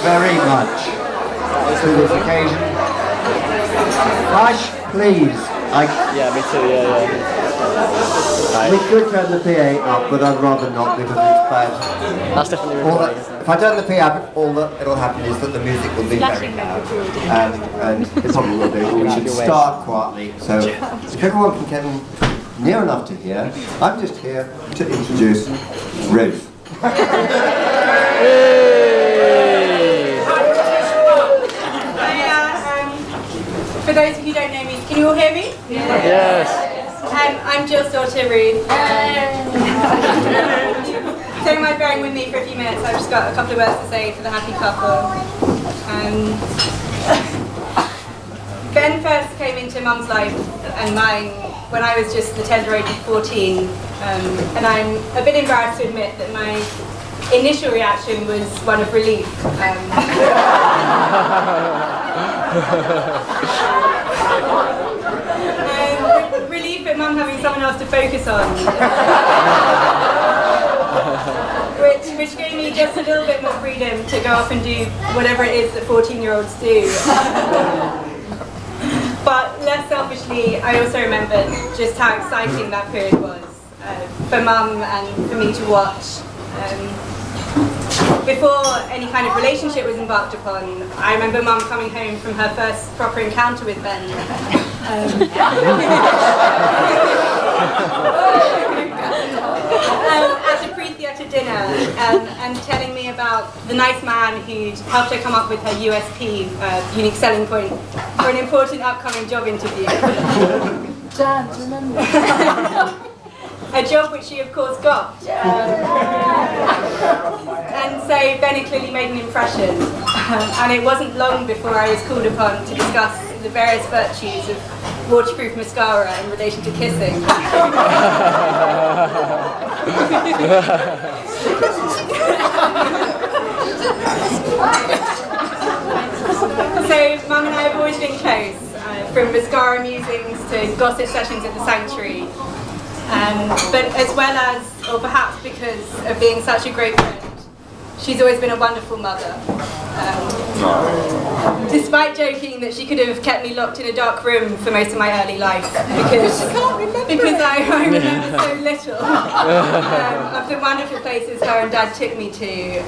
very much to this occasion. Hush, please. Yeah, me too, yeah. We could turn the PA up, but I'd rather not because it's bad. That's definitely recording, isn't it? If I turn the PA up, all that it'll happen is that the music will be very loud. And it probably will do, but we should start quietly. So if everyone can get near enough to hear, I'm just here to introduce Ruth. For those of you who don't know me, can you all hear me? Yes. I'm Jill's daughter, Ruth. So am I bearing with me for a few minutes? I've just got a couple of words to say for the happy couple. Ben first came into Mum's life and mine when I was just the tender age of 14. And I'm a bit embarrassed to admit that my initial reaction was one of relief. Relief at Mum having someone else to focus on. which gave me just a little bit more freedom to go off and do whatever it is that 14-year-olds do. But less selfishly, I also remembered just how exciting that period was for Mum and for me to watch. Before any kind of relationship was embarked upon, I remember Mum coming home from her first proper encounter with Ben. At a pre-theatre dinner, and telling me about the nice man who'd helped her come up with her USP, unique selling point, for an important upcoming job interview. Jan, do you remember? A job which she of course got. And so Ben had clearly made an impression. And it wasn't long before I was called upon to discuss the various virtues of waterproof mascara in relation to kissing. So Mum and I have always been close, from mascara musings to gossip sessions at the sanctuary. But as well as, or perhaps because of being such a great friend, she's always been a wonderful mother. Despite joking that she could have kept me locked in a dark room for most of my early life, because I remember so little of the wonderful places her and Dad took me to.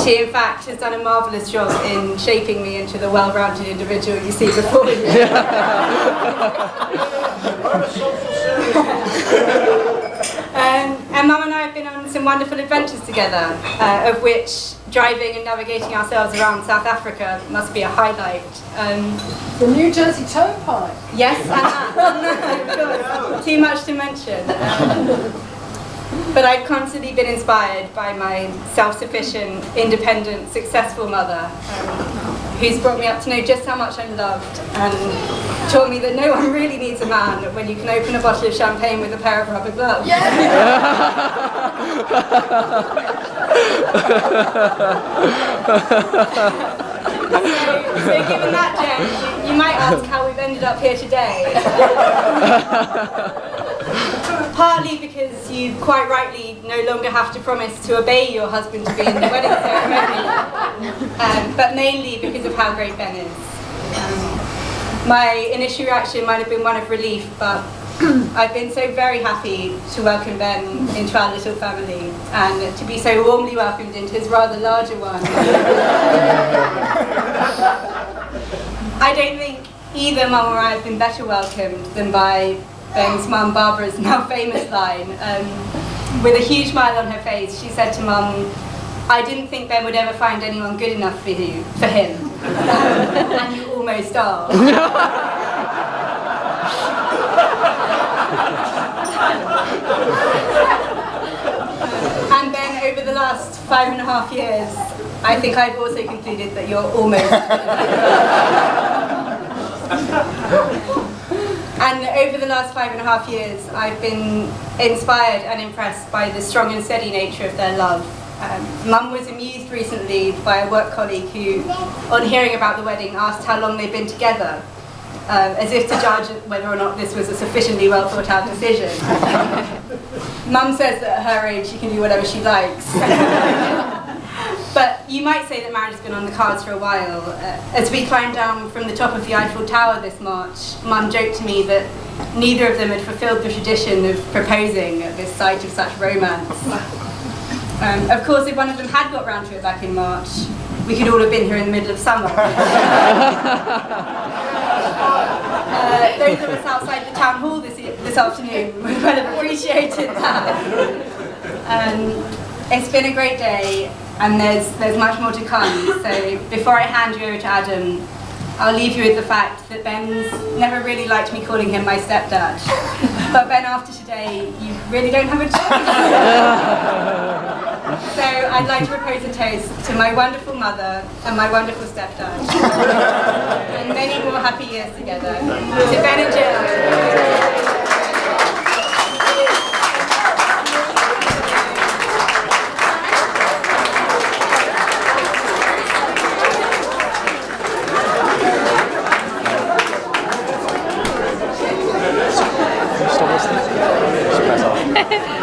She in fact has done a marvellous job in shaping me into the well-rounded individual you see before you. And Mum and I have been on some wonderful adventures together, of which driving and navigating ourselves around South Africa must be a highlight. The New Jersey Turnpike. Yes, and that. Too much to mention. But I've constantly been inspired by my self-sufficient, independent, successful mother, who's brought me up to know just how much I'm loved and taught me that no one really needs a man when you can open a bottle of champagne with a pair of rubber gloves. Yeah. So given that, Jen, you might ask how we've ended up here today. Partly because you quite rightly no longer have to promise to obey your husband to be in the wedding ceremony, but mainly because of how great Ben is. My initial reaction might have been one of relief, but I've been so very happy to welcome Ben into our little family and to be so warmly welcomed into his rather larger one. I don't think either Mum or I have been better welcomed than by Ben's mum Barbara's now famous line. With a huge smile on her face, she said to Mum, "I didn't think Ben would ever find anyone good enough for him. And you almost are." And then over the last 5.5 years, I think I've also concluded that you're almost. And over the last 5.5 years, I've been inspired and impressed by the strong and steady nature of their love. Mum was amused recently by a work colleague who, on hearing about the wedding, asked how long they'd been together, as if to judge whether or not this was a sufficiently well thought out decision. Mum says that at her age she can do whatever she likes. But you might say that marriage has been on the cards for a while. As we climbed down from the top of the Eiffel Tower this March, Mum joked to me that neither of them had fulfilled the tradition of proposing at this site of such romance. Of course, if one of them had got round to it back in March, we could all have been here in the middle of summer. Those of us outside the town hall this afternoon would well have appreciated that. It's been a great day, and there's much more to come. So before I hand you over to Adam, I'll leave you with the fact that Ben's never really liked me calling him my stepdad. But Ben, after today, you really don't have a choice. So I'd like to propose a toast to my wonderful mother and my wonderful stepdad. And many more happy years together. To Ben and Jill. Stop listening. Just press off.